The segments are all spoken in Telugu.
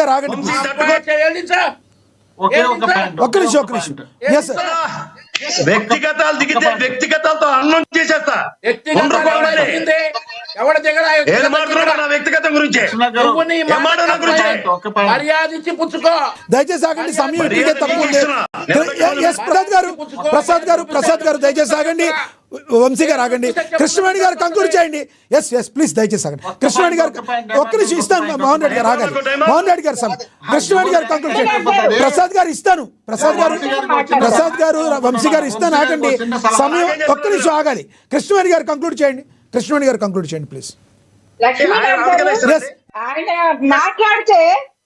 గారు ఆగండి. ఒక్క నిమిషం. Yes sir. వ్యక్తిగతాలు దిగితే వ్యక్తిగతాలతో అన్నం చేసేస్తా. వ్యక్తిగతం గురించి దయచేసి ఆగండి. సమయం తక్కువ. ప్రసాద్ గారు దయచేసి ఆగండి. వంశీ గారు ఆగండి. కృష్ణవేణి గారు కంక్లూడ్ చేయండి. ఎస్ ప్లీజ్ దయచేసి ఆగండి. కృష్ణవేణి గారు ఒక్క నిమిషం ఇస్తాను. మోహన్ రెడ్డి గారు ఆగండి. మోహన్ రెడ్డి గారు కృష్ణవేణి గారు కంక్లూడ్ చేయండి. ప్రసాద్ గారు ఇస్తాను. ప్రసాద్ గారు వంశీ గారు ఇస్తాను. ఆగండి. సమయం ఒక్క నిమిషం ఆగాలి. కృష్ణవేణి గారు కంక్లూడ్ చేయండి ప్లీజ్. ఆయన మాట్లాడితే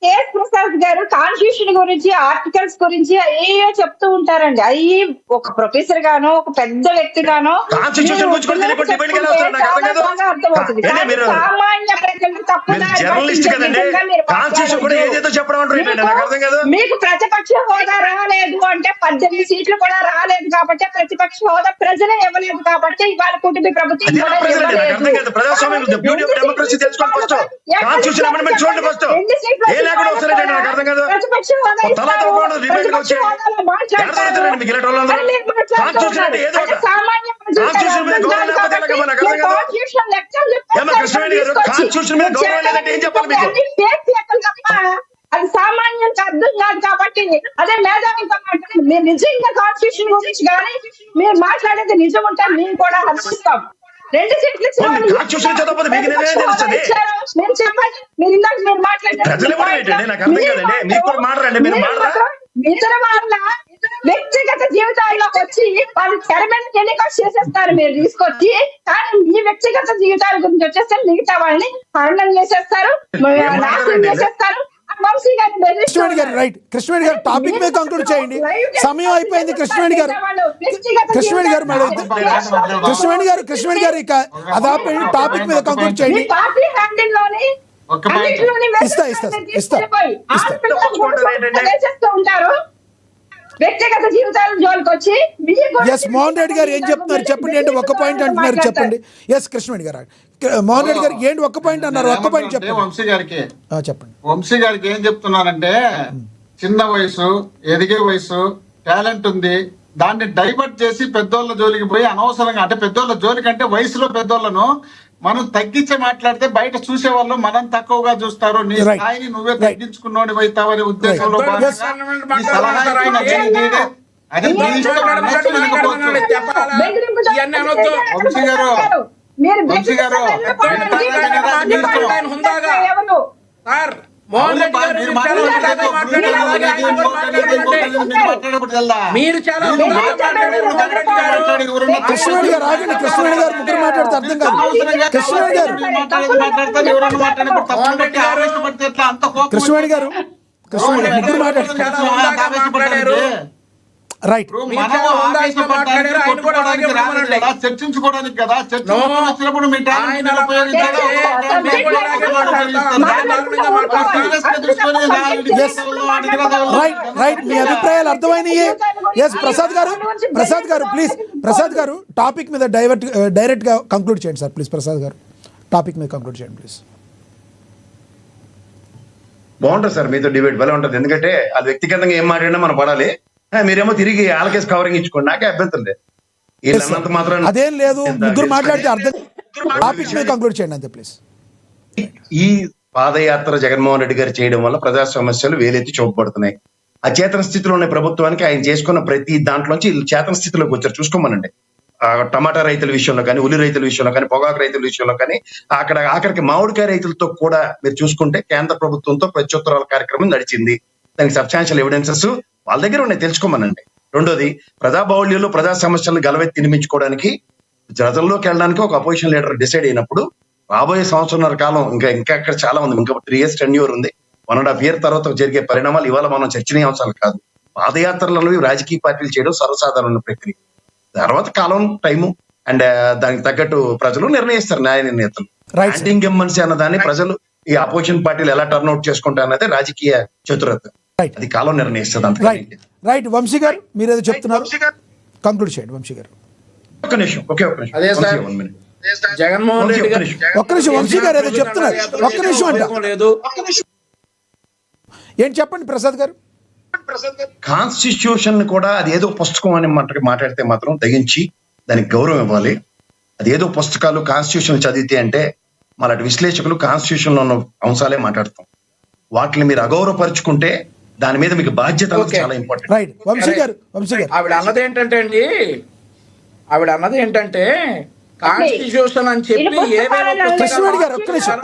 కేఎస్ ప్రసాద్ గారు కాన్స్టిట్యూషన్ గురించి, ఆర్టికల్స్ గురించి అయ్యో చెప్తూ ఉంటారండి. అయ్యి ఒక ప్రొఫెసర్ గానో, ఒక పెద్ద వ్యక్తి గానో అర్థమవుతుంది. సామాన్య మీకు ప్రతిపక్ష హోదా రాలేదు అంటే 18 సీట్లు కూడా రాలేదు కాబట్టి, ప్రతిపక్ష హోదా ప్రజలే ఇవ్వలేదు కాబట్టి ఇవాళ కుటుంబ ప్రభుత్వం అది సామాన్యులకు అర్థం కాదు కాబట్టి అదే మేధావితో మాట్లాడి మీరు నిజంగా కాన్స్టిట్యూషన్ గురించి కానీ మీరు మాట్లాడేది నిజం ఉంటే మేము కూడా హర్షిస్తాం. 2 సీట్లు నేను చెప్పండి. మీరు ఇందాక మీరు ఇతర వాళ్ళ వ్యక్తిగత జీవితాల్లోకి వచ్చి వాళ్ళు తెర మీద టెలికాస్ట్ చేసేస్తారు మీరు తీసుకొచ్చి. కానీ మీ వ్యక్తిగత జీవితాల గురించి వచ్చేస్తే మిగతా వాళ్ళని హరణం చేసేస్తారు, నాశనం చేసేస్తారు. కృష్ణవేణి గారు రైట్. కృష్ణవేణి గారు టాపిక్ మీద కంక్లూడ్ చేయండి. సమయం అయిపోయింది. కృష్ణవేణి గారు ఇక అదాపి టాపిక్ మీద కంక్లూడ్ చేయండి. ఉంటారు వ్యక్తిగత జీవితాల జోలికి వచ్చి. ఎస్ మోహన్ రెడ్డి గారు ఏం చెప్తున్నారు చెప్పండి. ఏంటి ఒక్క పాయింట్ అంటున్నారు చెప్పండి. ఎస్ కృష్ణవేణి గారు మోహన్ రెడ్డి గారు ఏంటి ఒక్క పాయింట్ అన్నారు. ఒక్క పాయింట్ చెప్పండి. చెప్పండి. వంశీ గారికి ఏం చెప్తున్నానంటే, చిన్న వయసు, ఎదిగే వయసు, టాలెంట్ ఉంది, దాన్ని డైవర్ట్ చేసి పెద్దోళ్ళ జోలికి పోయి అనవసరంగా, అంటే పెద్దోళ్ళ జోలికి అంటే వయసులో పెద్దోళ్ళను మనం తగ్గించి మాట్లాడితే బయట చూసే వాళ్ళు మనం తక్కువగా చూస్తారు. నీ స్థాయిని నువ్వే తగ్గించుకున్నోని అవుతావనే ఉద్దేశంలో కృష్ణవేణి గారు ఆగండి. కృష్ణవేణి గారు ముగ్గురు మాట్లాడితే అర్థం కాదు. కృష్ణవేణి గారు ముగ్గురు మాట్లాడారు. రైట్. చర్చించుకోవడానికి కదా, చర్చించినప్పుడు మీ రైట్. మీ అభిప్రాయాలు అర్థమైనయే. ఎస్ ప్రసాద్ గారు ప్లీజ్. ప్రసాద్ గారు టాపిక్ మీద డైరెక్ట్ గా కంక్లూడ్ చేయండి సార్ ప్లీజ్. ప్రసాద్ గారు టాపిక్ మీద కంక్లూడ్ చేయండి ప్లీజ్. బాగుంటుంది సార్ మీతో డిబేట్ భలే ఉంటుంది. ఎందుకంటే అది వ్యక్తిగతంగా ఏం మాట్లాడినా మనం పడాలి. మీరేమో తిరిగి ఆల్కేస్ కవరింగ్ ఇచ్చుకోండి. నాకే అభ్యంతరం లేదు. అదేం లేదు. ముగ్గురు మాట్లాడితే అర్థం. టాపిక్ మీద కంక్లూడ్ చేయండి అంతే ప్లీజ్. ఈ పాదయాత్ర జగన్మోహన్ రెడ్డి గారు చేయడం వల్ల ప్రజా సమస్యలు వేలెత్తి చూపబడుతున్నాయి. అచేతన స్థితిలో ఉన్న ప్రభుత్వానికి ఆయన చేసుకున్న ప్రతి దాంట్లోంచి చేతన స్థితిలోకి వచ్చారు. చూసుకోమనండి. టమాటా రైతుల విషయంలో కానీ, ఉల్లి రైతుల విషయంలో కానీ, పొగాకు రైతుల విషయంలో కానీ, ఆఖరికి మామిడికాయ రైతులతో కూడా మీరు చూసుకుంటే కేంద్ర ప్రభుత్వంతో ప్రత్యుత్తరాల కార్యక్రమం నడిచింది. దానికి సబ్స్టాన్షియల్ ఎవిడెన్సెస్ వాళ్ళ దగ్గర ఉన్నాయి, తెలుసుకోమనండి. రెండోది, ప్రజాబాహుళ్యంలో ప్రజా సమస్యలను గలవెత్తి తినిపించుకోవడానికి ప్రజల్లోకి వెళ్ళడానికి ఒక అపోజిషన్ లీడర్ డిసైడ్ అయినప్పుడు రాబోయే సంవత్సరంన్నర కాలం ఇంకా అక్కడ చాలా ఉంది. ఇంకా 3 years టెన్యూర్ ఉంది. 1.5 year తర్వాత జరిగే పరిణామాలు ఇవాళ మనం చర్చనీయాంశాలు కాదు. పాదయాత్రలను రాజకీయ పార్టీలు చేయడం సర్వసాధారణ ప్రక్రియ. తర్వాత కాలం, టైము అండ్ దానికి తగ్గట్టు ప్రజలు నిర్ణయిస్తారు, న్యాయ నిర్ణేతలు. యాంటింగ్ ఎమ్మన్సీ అన్న దాన్ని ప్రజలు ఈ అపోజిషన్ పార్టీలు ఎలా టర్న్అవుట్ చేసుకుంటారు అన్నది రాజకీయ చతురత. అది కాలం నిర్ణయిస్తుంది. రైట్. వంశీ గారు మీరేదో చెప్తున్నారు, కంక్లూడ్ చేయండి. వంశీ గారు ఒక్క నిమిషం. జగన్మోహన్ రెడ్డి గారు ఒక్క నిమిషం. వంశీ గారు ఏదో చెప్తున్నారు, ఒక్క నిమిషం అంట. ఏంటి చెప్పండి ప్రసాద్ గారు. కాన్స్టిట్యూషన్ కూడా అది ఏదో పుస్తకం అని మాట్లాడితే మాత్రం తెగించి దానికి గౌరవం ఇవ్వాలి. అది ఏదో పుస్తకాలు కాన్స్టిట్యూషన్ చదివితే అంటే మళ్ళీ విశ్లేషకులు కాన్స్టిట్యూషన్ లో ఉన్న అంశాలే మాట్లాడతాం. వాటిని మీరు అగౌరవపరుచుకుంటే దాని మీద మీకు బాధ్యత అనేది చాలా ఇంపార్టెంట్. రైట్ వంశీ గారు. ఆవిడ అన్నది ఏంటంటే కాన్స్టిట్యూషన్ అని చెప్పి కృష్ణవేణి గారు ఒక్క నిమిషం.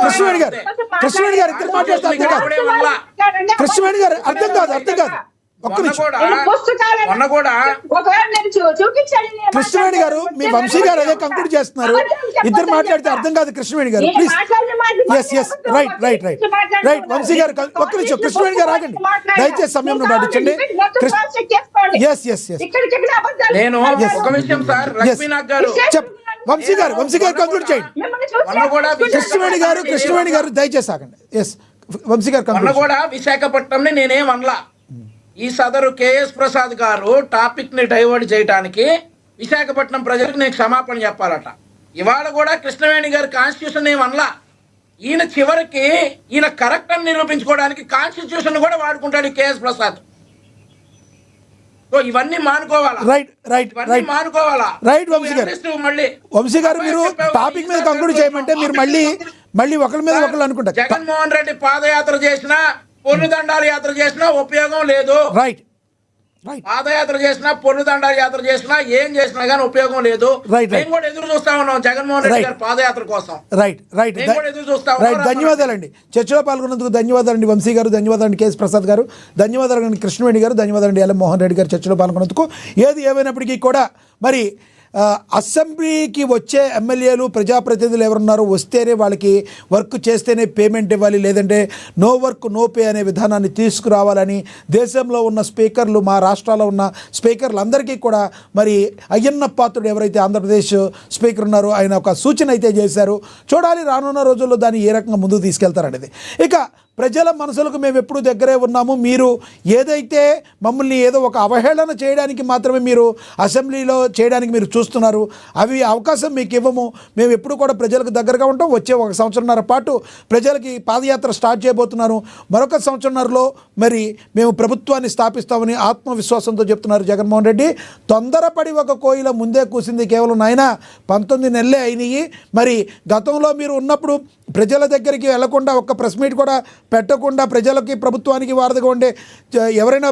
కృష్ణవేణి గారు ఇద్దరు మాట్లాడితే అర్థం కాదు. కృష్ణవేణి గారు అర్థం కాదు ఒక్క నిమిషం. మొన్న కూడా కృష్ణవేణి గారు మీ వంశీ గారు అదే కంక్లూడ్ చేస్తున్నారు. ఇద్దరు మాట్లాడితే అర్థం కాదు. కృష్ణవేణి గారు ప్లీజ్. ఎస్ రైట్ వంశీ గారు ఒక్క నిమిషం. కృష్ణవేణి గారు ఆగండి దయచేసి సమయం పాటించండి. ఎస్ నేను ఒక విషయం సార్, లక్ష్మీనాథ్ గారు వంశీ గారు కంక్లూడ్ చేయండి. కృష్ణవేణి గారు దయచేసి ఆగండి. ఎస్ వంశీ గారు మొన్న కూడా విశాఖపట్నం నేనేం అనలా. ఈ సదరు కేఎస్ ప్రసాద్ గారు టాపిక్ ని డైవర్ట్ చేయడానికి విశాఖపట్నం ప్రజలకు నేను క్షమాపణ చెప్పాలట. ఇవాళ కూడా కృష్ణవేణి గారు కాన్స్టిట్యూషన్ ఏమనలా. ఈయన చివరికి ఈయన కరెక్ట్ అని నిరూపించుకోవడానికి కాన్స్టిట్యూషన్ కూడా వాడుకుంటాడు కేఎస్ ప్రసాద్. సో ఇవన్నీ మానుకోవాలా. రైట్ వంశీ గారు మీరు టాపిక్ మీద కంక్లూడ్ చేయమంటే మీరు మళ్ళీ ఒకరి మీద ఒకళ్ళు అనుకుంటారు. జగన్మోహన్ రెడ్డి పాదయాత్ర చేసినా పొన్నుదండాల యాత్ర చేసినా ఉపయోగం లేదు. రైట్ పాదయాత్ర చేసినా పొన్నుదండాల యాత్ర చేసినా ఏం చేసినా గానీ ఉపయోగం లేదు. మేము కూడా ఎదురు చూస్తా ఉన్నాం జగన్మోహన్ రెడ్డి గారి పాదయాత్ర కోసం. రైట్ ఎదురు చూస్తా ఉన్నాం. ధన్యవాదాలండి. చర్చలో పాల్గొన్నందుకు ధన్యవాదాలండి వంశీ గారు, ధన్యవాదాలండి కేఎస్ ప్రసాద్ గారు, ధన్యవాదాలండి కృష్ణవేణి గారు, ధన్యవాదాలండి ఎల్ మోహన్ రెడ్డి గారు చర్చలో పాల్గొన్నందుకు. ఏది ఏమైనప్పటికీ కూడా మరి అసెంబ్లీకి వచ్చే ఎమ్మెల్యేలు ప్రజాప్రతినిధులు ఎవరున్నారో వస్తేనే వాళ్ళకి వర్క్ చేస్తేనే పేమెంట్ ఇవ్వాలి, లేదంటే నో వర్క్ నో పే అనే విధానాన్ని తీసుకురావాలని దేశంలో ఉన్న స్పీకర్లు, మా రాష్ట్రాల్లో ఉన్న స్పీకర్లు అందరికీ కూడా మరి అయ్యన్న పాత్రుడు ఎవరైతే ఆంధ్రప్రదేశ్ స్పీకర్ ఉన్నారో ఆయన ఒక సూచన అయితే చేశారు. చూడాలి రానున్న రోజుల్లో దాన్ని ఏ రకంగా ముందుకు తీసుకెళ్తారనేది. ఇక ప్రజల మనసులకు మేము ఎప్పుడు దగ్గరే ఉన్నాము. మీరు ఏదైతే మమ్మల్ని ఏదో ఒక అవహేళన చేయడానికి మాత్రమే మీరు అసెంబ్లీలో చేయడానికి మీరు చూస్తున్నారు, అవి అవకాశం మీకు ఇవ్వము. మేము ఎప్పుడు కూడా ప్రజలకు దగ్గరగా ఉంటాం. వచ్చే 1 సంవత్సరంన్నర పాటు ప్రజలకి పాదయాత్ర స్టార్ట్ చేయబోతున్నారు. మరొక సంవత్సరంన్నరలో మరి మేము ప్రభుత్వాన్ని స్థాపిస్తామని ఆత్మవిశ్వాసంతో చెప్తున్నారు జగన్మోహన్ రెడ్డి. తొందరపడి ఒక కోయిల ముందే కూసింది కేవలం నాయన 19 నెలలే అయినాయి. మరి గతంలో మీరు ఉన్నప్పుడు ప్రజల దగ్గరికి వెళ్లకుండా ఒక్క ప్రెస్ మీట్ కూడా పెట్టకుండా ప్రజలకి ప్రభుత్వానికి వారధిగా ఉండే ఎవరైనా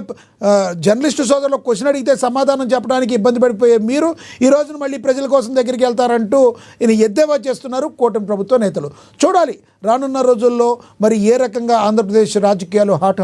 జర్నలిస్టు సోదరులు క్వశ్చన్ అడిగితే సమాధానం చెప్పడానికి ఇబ్బంది పడిపోయే మీరు ఈ రోజున మళ్ళీ ప్రజల కోసం దగ్గరికి వెళ్తారంటూ ఈయన ఎద్దేవా చేస్తున్నారు కూటమి ప్రభుత్వ నేతలు. చూడాలి రానున్న రోజుల్లో మరి ఏ రకంగా ఆంధ్రప్రదేశ్ రాజకీయాలు హాట్